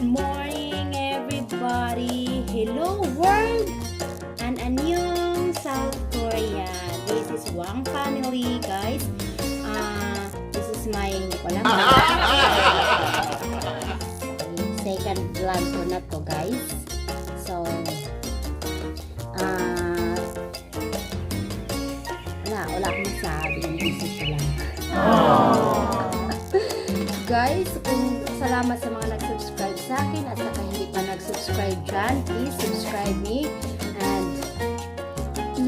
morning, everybody. Hello, world, and annyeong South Korea. This is Wang family, guys. This is my second vlog ko na to, guys. So, wala akong sabi. Busy ko lang. Guys, salamat sa mga nag-subscribe sa akin at saka hindi pa nag-subscribe dyan, please subscribe me and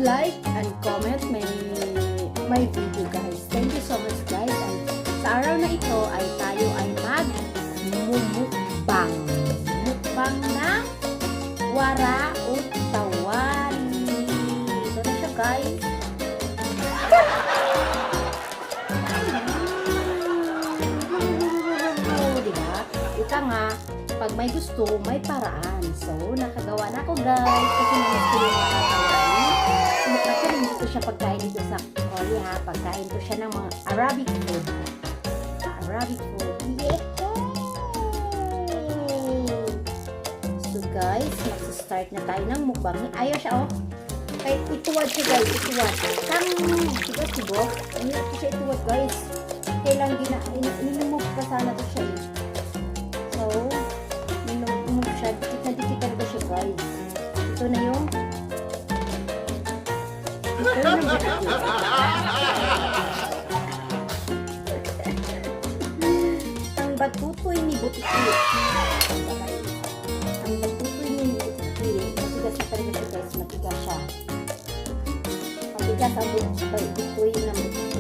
like and comment my video, guys. Thank you so much, guys. And sa araw na ito ay tayo ay mag-mukbang. Mukbang na wara o tawali. Ito na siya, guys. Ika nga, pag may gusto, may paraan. So, nakagawa na ako, guys. Kasi namiss ko yung mga kawain. Kasi namiss ko siya pagkain dito sa Korea, ha. Pagkain ko siya ng mga Arabic food. Arabic food. Yeah! So, guys, mag-start na tayo ng mukbang. Ayaw siya, oh. Kahit ituwad siya, guys. Ituwad. Siguro. Ayaw siya ituwad, guys. Kailang inumog pa sana to siya, eh. So, minumog siya. Dikit na ba siya, guys? Ito na yung ang batutoy ni Butiki. Ang batutoy ni Butiki. Matigas siya talaga siya, guys. Matigas siya. Matigas ang batutoy ng Butiki.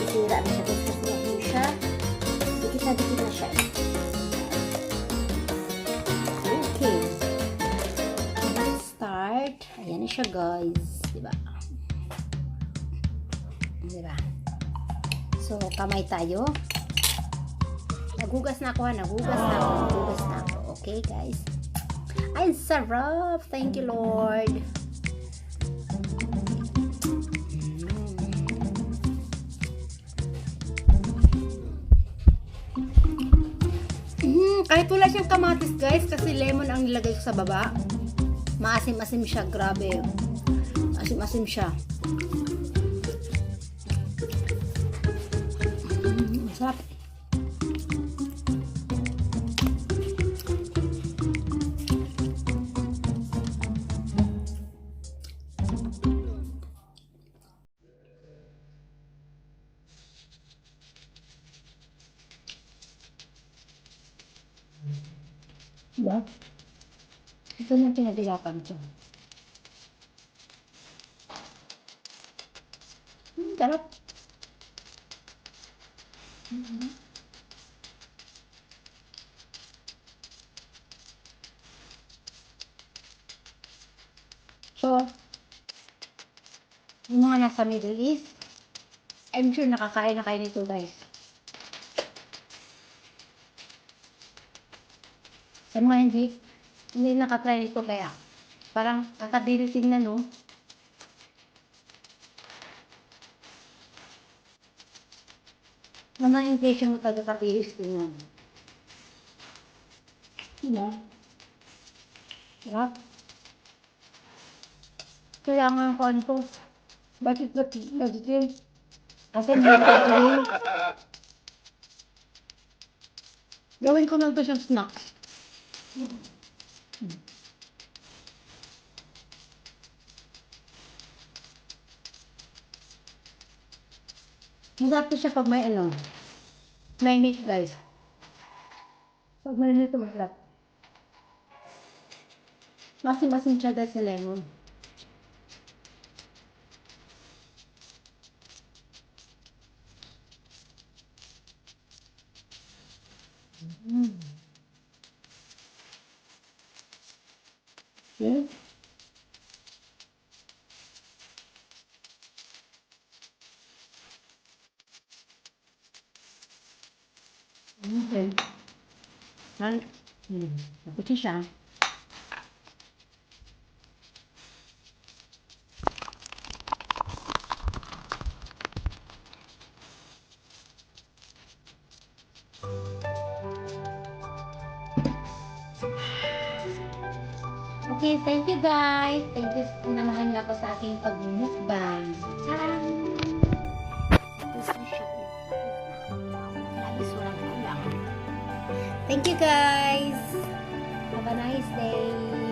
Isira na siya, guys. Dikit na siya. Okay. Let's start. Ayan na siya, guys. Diba? So, kamay tayo. Nagugas na ako. Okay, guys. Ay, sarap. Thank you, Lord. Kahit wala siyang kamatis, guys, kasi lemon ang nilagay ko sa baba. Maasim-asim siya, grabe. Asim-asim siya. Masarap. Diba? Ito na pinadilapan ko. Sarap. So, yung mga nasa Middle East, I'm sure nakakain na kayo nito, guys. Sa mga hindi nakatry nito, kaya parang kakadiri tingnan, no? Naman yung patient mo tagakatiis tingnan. Diba? Sarap. Kailangan ko ito. Bakit? Kasi may pagkain. Gawin ko na ito siyang snacks. Masarap siya pag may mainit, guys. Pag mainit ito, masarap. Masim-masim siya, guys, sa lemon. Okay. Okay. Naputi siya. Okay, thank you guys. Thank you sa namahan nga po sa aking pagmumukbang. Thank you guys. Have a nice day.